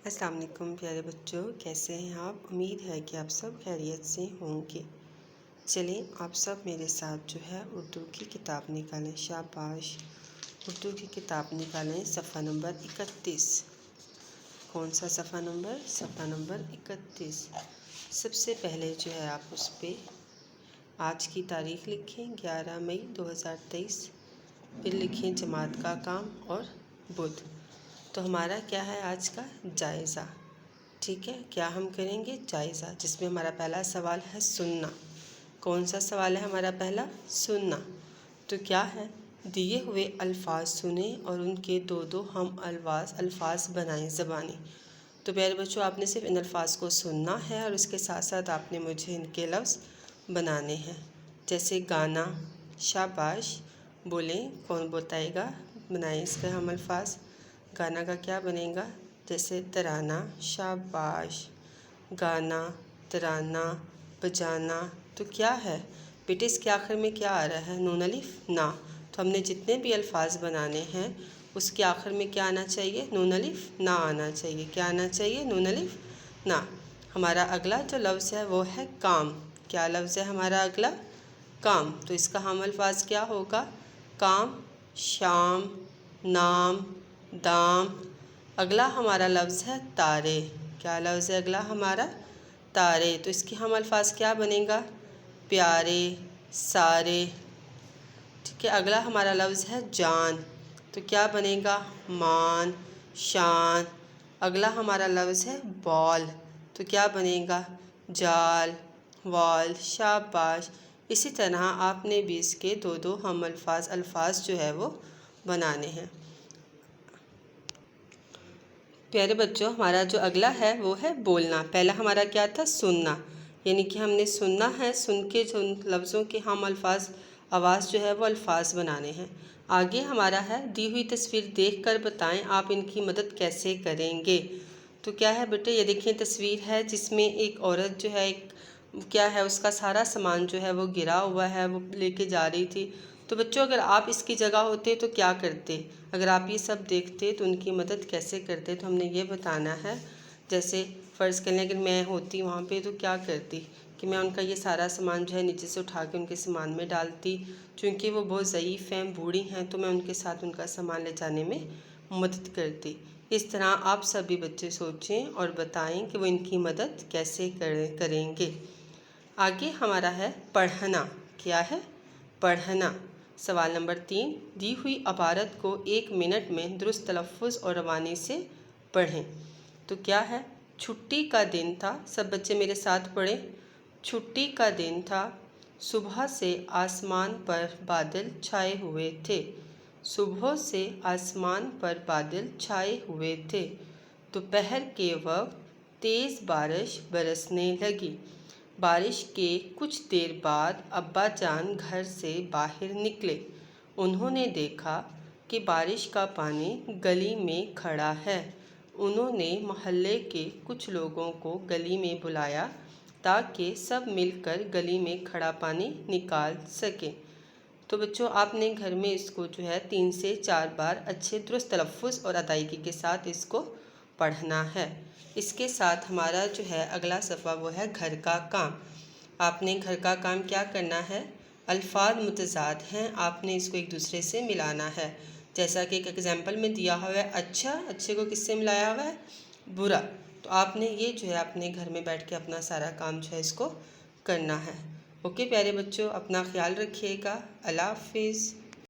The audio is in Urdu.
السلام علیکم پیارے بچوں، کیسے ہیں آپ؟ امید ہے کہ آپ سب خیریت سے ہوں گے۔ چلیں آپ سب میرے ساتھ جو ہے اردو کی کتاب نکالیں۔ شاباش، اردو کی کتاب نکالیں۔ صفحہ نمبر 31۔ کون سا صفحہ نمبر؟ صفحہ نمبر 31۔ سب سے پہلے جو ہے آپ اس پہ آج کی تاریخ لکھیں، 11 مئی 2023۔ پھر لکھیں جماعت کا کام اور بدھ۔ تو ہمارا کیا ہے آج کا جائزہ؟ ٹھیک ہے، کیا ہم کریں گے؟ جائزہ، جس میں ہمارا پہلا سوال ہے سننا۔ کون سا سوال ہے ہمارا پہلا؟ سننا۔ تو کیا ہے؟ دیے ہوئے الفاظ سنیں اور ان کے دو ہم الفاظ بنائیں زبانی۔ تو پیارے بچوں، آپ نے صرف ان الفاظ کو سننا ہے اور اس کے ساتھ ساتھ آپ نے مجھے ان کے لفظ بنانے ہیں۔ جیسے گانا، شاباش، بولیں کون بتائے گا؟ بنائیں اس کا ہم الفاظ۔ گانا کا کیا بنے گا؟ جیسے ترانہ، شاباش، گانا، ترانہ، بجانا۔ تو کیا ہے بیٹے؟ اس کے آخر میں کیا آ رہا ہے؟ نون الف نا۔ تو ہم نے جتنے بھی الفاظ بنانے ہیں اس کے آخر میں کیا آنا چاہیے؟ نون الف نا آنا چاہیے۔ کیا آنا چاہیے؟ نون الف نا۔ ہمارا اگلا جو لفظ ہے وہ ہے کام۔ کیا لفظ ہے ہمارا اگلا؟ کام۔ تو اس کا ہم الفاظ کیا ہوگا؟ کام، شام، نام، دام۔ اگلا ہمارا لفظ ہے تارے۔ کیا لفظ ہے اگلا ہمارا؟ تارے۔ تو اس کے ہم الفاظ کیا بنے گا؟ پیارے، سارے۔ ٹھیک ہے، اگلا ہمارا لفظ ہے جان۔ تو کیا بنے گا؟ مان، شان۔ اگلا ہمارا لفظ ہے بال۔ تو کیا بنے گا؟ جال، وال، شاباش۔ اسی طرح آپ نے بھی اس کے دو ہم الفاظ جو ہے وہ بنانے ہیں۔ پیارے بچوں، ہمارا جو اگلا ہے وہ ہے بولنا۔ پہلا ہمارا کیا تھا؟ سننا، یعنی کہ ہم نے سننا ہے، سن کے جو لفظوں کے ہم آواز جو ہے وہ الفاظ بنانے ہیں۔ آگے ہمارا ہے دی ہوئی تصویر دیکھ کر بتائیں آپ ان کی مدد کیسے کریں گے۔ تو کیا ہے بیٹے؟ یہ دیکھیں تصویر ہے جس میں ایک عورت جو ہے کیا ہے اس کا سارا سامان جو ہے وہ گرا ہوا ہے، وہ لے کے جا رہی تھی۔ تو بچوں، اگر آپ اس کی جگہ ہوتے تو کیا کرتے؟ اگر آپ یہ سب دیکھتے تو ان کی مدد کیسے کرتے؟ تو ہم نے یہ بتانا ہے۔ جیسے فرض کر لیں اگر میں ہوتی وہاں پہ تو کیا کرتی کہ میں ان کا یہ سارا سامان جو ہے نیچے سے اٹھا کے ان کے سامان میں ڈالتی۔ چونکہ وہ بہت ضعیف ہیں، بوڑھی ہیں، تو میں ان کے ساتھ ان کا سامان لے جانے میں مدد کرتی۔ اس طرح آپ سبھی بچے سوچیں اور بتائیں کہ وہ ان کی مدد کیسے کریں گے۔ آگے ہمارا ہے پڑھنا۔ کیا ہے؟ پڑھنا۔ سوال نمبر 3، دی ہوئی عبارت کو 1 منٹ میں درست تلفظ اور روانی سے پڑھیں۔ تو کیا ہے؟ چھٹی کا دن تھا۔ سب بچے میرے ساتھ پڑھیں۔ چھٹی کا دن تھا، صبح سے آسمان پر بادل چھائے ہوئے تھے۔ صبح سے آسمان پر بادل چھائے ہوئے تھے۔ دوپہر کے وقت تیز بارش برسنے لگی۔ بارش کے کچھ دیر بعد ابا جان گھر سے باہر نکلے۔ انہوں نے دیکھا کہ بارش کا پانی گلی میں کھڑا ہے۔ انہوں نے محلے کے کچھ لوگوں کو گلی میں بلایا تاکہ سب مل کر گلی میں کھڑا پانی نکال سکیں۔ تو بچوں، آپ نے گھر میں اس کو جو ہے 3 سے 4 بار اچھے درست تلفظ اور ادائیگی کے ساتھ اس کو پڑھنا ہے۔ اس کے ساتھ ہمارا جو ہے اگلا صفحہ وہ ہے گھر کا کام۔ آپ نے گھر کا کام کیا کرنا ہے؟ الفاظ متضاد ہیں، آپ نے اس کو ایک دوسرے سے ملانا ہے۔ جیسا کہ ایک ایگزامپل میں دیا ہوا ہے اچھا، اچھے کو کس سے ملایا ہوا ہے؟ برا۔ تو آپ نے یہ جو ہے اپنے گھر میں بیٹھ کے اپنا سارا کام جو ہے اس کو کرنا ہے۔ اوکے پیارے بچوں، اپنا خیال رکھیے گا۔ اللہ حافظ۔